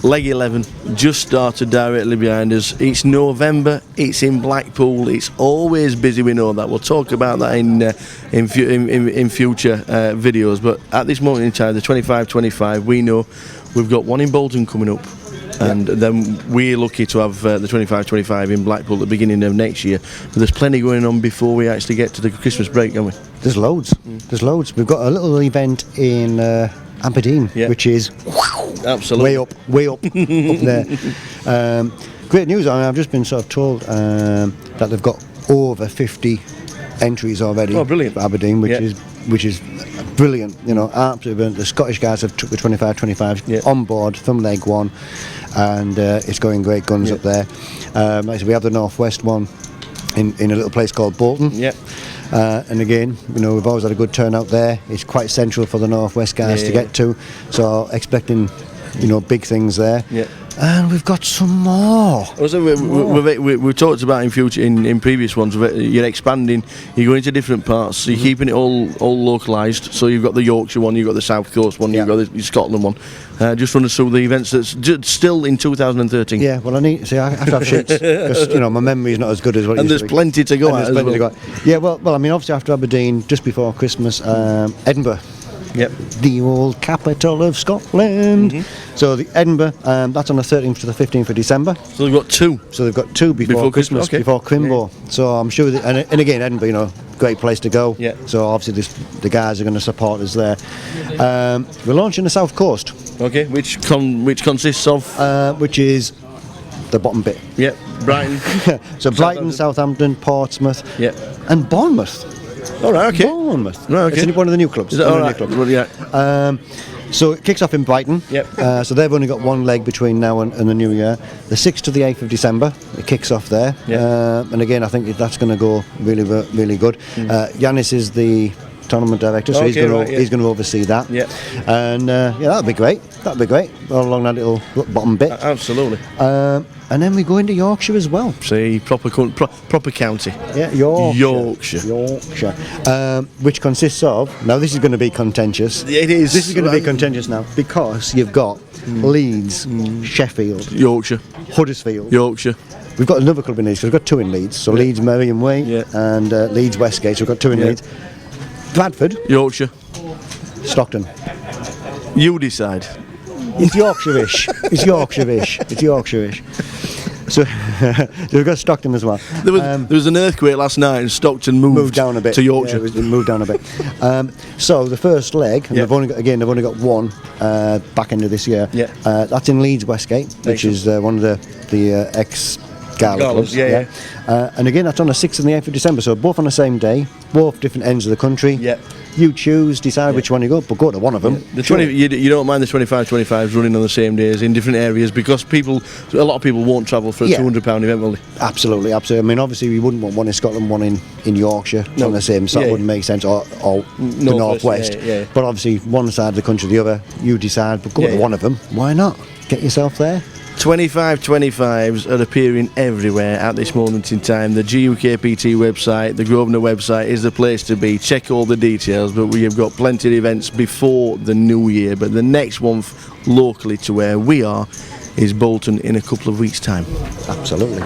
Leg 11 just started directly behind us. It's November, it's in Blackpool, it's always busy, we know that. We'll talk about that in future videos, but at this moment in time, the 25-25, we know we've got one in Bolton coming up, and then we're lucky to have the 25-25 in Blackpool at the beginning of next year. But there's plenty going on before we actually get to the Christmas break, don't we? There's loads. There's loads. We've got a little event in Aberdeen, which is absolutely way up there. Great news. I mean, I've just been sort of told that they've got over 50 entries already. Oh, brilliant. For Aberdeen, which is brilliant. You know, absolutely brilliant. The Scottish guys have took the 25-25 on board from leg 1, and it's going great guns up there. Like I said, we have the Northwest one in a little place called Bolton. And again, you know, we've always had a good turnout there. It's quite central for the Northwest guys to get to, so expecting, you know, big things there. And we've got some more. Also, we've talked about in future, in previous ones. You're expanding. You're going to different parts. So you're keeping it all localised. So you've got the Yorkshire one, you've got the South Coast one, you've got the Scotland one. Just run us through the events that's still in 2013. Yeah, well, I have to have sheets because, you know, my memory's not as good as what it and used there's to be. plenty to go at as well. Yeah, well, I mean, obviously after Aberdeen, just before Christmas, Edinburgh. The old capital of Scotland. So the Edinburgh, that's on the 13th to the 15th of December. So they've got two. So they've got two before Christmas, before Crimbo. So I'm sure, and again, Edinburgh, you know, great place to go. So obviously the guys are going to support us there. We're launching the South Coast. Okay, which consists of? Which is the bottom bit. Brighton. So Brighton, Southampton, Portsmouth, and Bournemouth. All right, okay. Bournemouth. Right, okay. It's one of the new clubs. Is it all right? Well, so it kicks off in Brighton. So they've only got one leg between now and the new year. The 6th to the 8th of December, it kicks off there. And again, I think that's going to go really, really good. Yanis is the tournament director, so he's going to oversee that. And that'll be great. All along that little bottom bit. Absolutely. And then we go into Yorkshire as well. See, proper county. Yorkshire. Which consists of, now this is going to be contentious. It is. This is going to be contentious now because you've got Leeds, Sheffield, Yorkshire, Huddersfield, Yorkshire. We've got another club in Leeds. We've got two in Leeds. So Leeds, Merriam Way, and Leeds Westgate. So we've got two in Leeds. Bradford, Yorkshire, Stockton. You decide. It's Yorkshire-ish. So we've got Stockton as well. There was an earthquake last night and Stockton moved down a bit to Yorkshire. It moved down a bit. So the first leg, and they've only got one back into this year. That's in Leeds Westgate, which is one of the ex Gala clubs. And again, that's on the 6th and the 8th of December. So both on the same day, both different ends of the country. You choose, decide which one you go, but go to one of them. You don't mind the 25-25s running on the same days in different areas because a lot of people won't travel for a £200 event, will they? Absolutely. I mean, obviously we wouldn't want one in Scotland, one in Yorkshire on the same, so that wouldn't make sense, or the Northwest. But obviously one side of the country, the other, you decide, but go to one of them. Why not? Get yourself there. 25-25s are appearing everywhere at this moment in time. The GUKPT website, the Grosvenor website is the place to be. Check all the details, but we have got plenty of events before the new year. But the next one locally to where we are is Bolton in a couple of weeks' time. Absolutely.